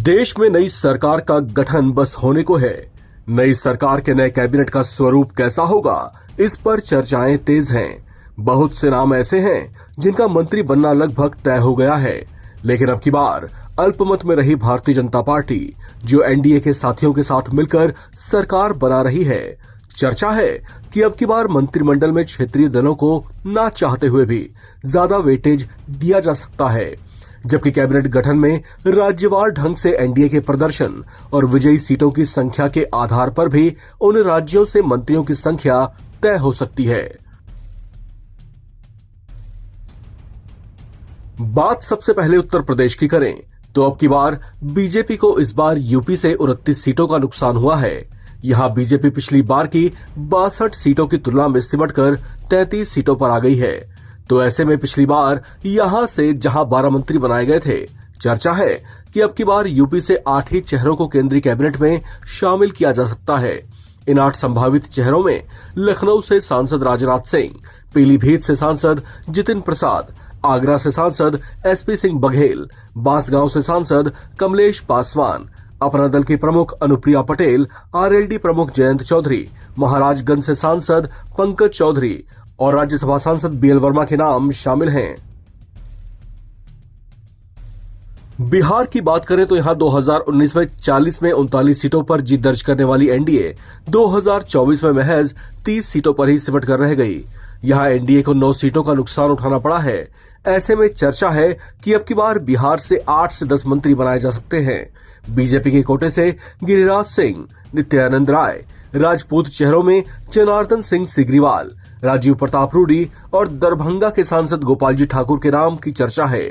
देश में नई सरकार का गठन बस होने को है। नई सरकार के नए कैबिनेट का स्वरूप कैसा होगा, इस पर चर्चाएं तेज हैं। बहुत से नाम ऐसे हैं जिनका मंत्री बनना लगभग तय हो गया है, लेकिन अब की बार अल्पमत में रही भारतीय जनता पार्टी, जो एनडीए के साथियों के साथ मिलकर सरकार बना रही है, चर्चा है कि अब की बार मंत्रिमंडल में क्षेत्रीय दलों को ना चाहते हुए भी ज्यादा वेटेज दिया जा सकता है, जबकि कैबिनेट गठन में राज्यवार ढंग से एनडीए के प्रदर्शन और विजयी सीटों की संख्या के आधार पर भी उन राज्यों से मंत्रियों की संख्या तय हो सकती है। बात सबसे पहले उत्तर प्रदेश की करें तो अब की बार बीजेपी को इस बार यूपी से 29 सीटों का नुकसान हुआ है। यहां बीजेपी पिछली बार की 62 सीटों की तुलना में सिमटकर 33 सीटों पर आ गई है। तो ऐसे में पिछली बार यहां से जहां 12 मंत्री बनाए गए थे, चर्चा है कि अब की बार यूपी से 8 ही चेहरों को केंद्रीय कैबिनेट में शामिल किया जा सकता है। इन 8 संभावित चेहरों में लखनऊ से सांसद राजनाथ सिंह, पीलीभीत से सांसद जितिन प्रसाद, आगरा से सांसद एसपी सिंह बघेल, बांसगांव से सांसद कमलेश पासवान, अपना दल की प्रमुख अनुप्रिया पटेल, आरएलडी प्रमुख जयंत चौधरी, महाराजगंज से सांसद पंकज चौधरी और राज्यसभा सांसद बीएल वर्मा के नाम शामिल हैं। बिहार की बात करें तो यहां 2019 में 40 में 39 सीटों पर जीत दर्ज करने वाली एनडीए 2024 में महज 30 सीटों पर ही सिमट कर रह गई। यहां एनडीए को 9 सीटों का नुकसान उठाना पड़ा है। ऐसे में चर्चा है कि अब की बार बिहार से 8 से 10 मंत्री बनाए जा सकते हैं। बीजेपी के कोटे से गिरिराज सिंह, नित्यानंद राय, राजपूत चेहरों में जनार्दन सिंह सिग्रीवाल, राजीव प्रताप रूडी और दरभंगा के सांसद गोपाल जी ठाकुर के नाम की चर्चा है,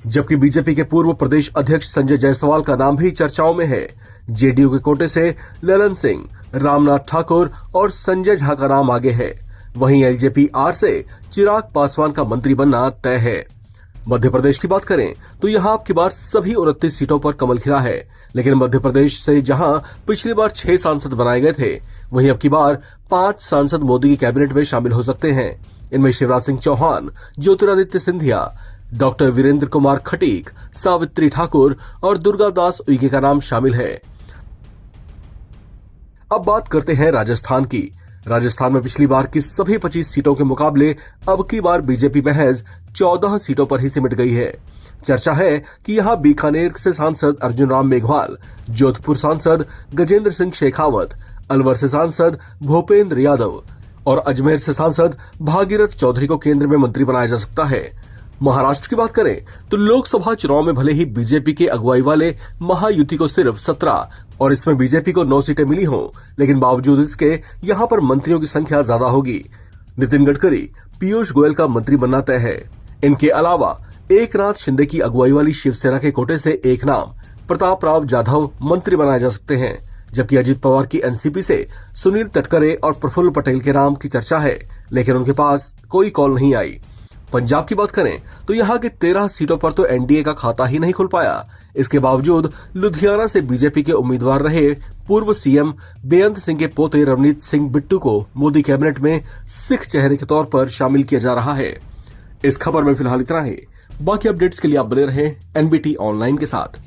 जबकि बीजेपी के पूर्व प्रदेश अध्यक्ष संजय जायसवाल का नाम भी चर्चाओं में है। जेडीयू के कोटे से ललन सिंह, रामनाथ ठाकुर और संजय झा का नाम आगे है। वहीं एलजेपी आर से चिराग पासवान का मंत्री बनना तय है। मध्य प्रदेश की बात करें तो यहां अब की बार सभी 29 सीटों पर कमल खिला है, लेकिन मध्य प्रदेश से जहां पिछली बार 6 सांसद बनाए गए थे, वहीं अब की बार 5 सांसद मोदी की कैबिनेट में शामिल हो सकते हैं। इनमें शिवराज सिंह चौहान, ज्योतिरादित्य सिंधिया, डॉक्टर वीरेंद्र कुमार खटीक, सावित्री ठाकुर और दुर्गादास उइके का नाम शामिल है। अब बात करते हैं राजस्थान की। राजस्थान में पिछली बार की सभी 25 सीटों के मुकाबले अब की बार बीजेपी महज 14 सीटों पर ही सिमट गई है। चर्चा है कि यहां बीकानेर से सांसद अर्जुन राम मेघवाल, जोधपुर सांसद गजेंद्र सिंह शेखावत, अलवर से सांसद भूपेंद्र यादव और अजमेर से सांसद भागीरथ चौधरी को केंद्र में मंत्री बनाया जा सकता है। महाराष्ट्र की बात करें तो लोकसभा चुनाव में भले ही बीजेपी के अगुवाई वाले महायुति को सिर्फ 17 और इसमें बीजेपी को 9 सीटें मिली हों, लेकिन बावजूद इसके यहां पर मंत्रियों की संख्या ज्यादा होगी। नितिन गडकरी, पीयूष गोयल का मंत्री बनना तय है। इनके अलावा एकनाथ शिंदे की अगुवाई वाली शिवसेना के कोटे से एक नाम प्रताप राव जाधव मंत्री बनाए जा सकते हैं, जबकि अजित पवार की एनसीपी से सुनील तटकरे और प्रफुल्ल पटेल के नाम की चर्चा है, लेकिन उनके पास कोई कॉल नहीं आई। पंजाब की बात करें तो यहां के 13 सीटों पर तो एनडीए का खाता ही नहीं खुल पाया। इसके बावजूद लुधियाना से बीजेपी के उम्मीदवार रहे पूर्व सीएम बेअंत सिंह के पोते रवनीत सिंह बिट्टू को मोदी कैबिनेट में सिख चेहरे के तौर पर शामिल किया जा रहा है। इस खबर में फिलहाल इतना ही। बाकी अपडेट्स के लिए आप बने रहें एनबीटी ऑनलाइन के साथ।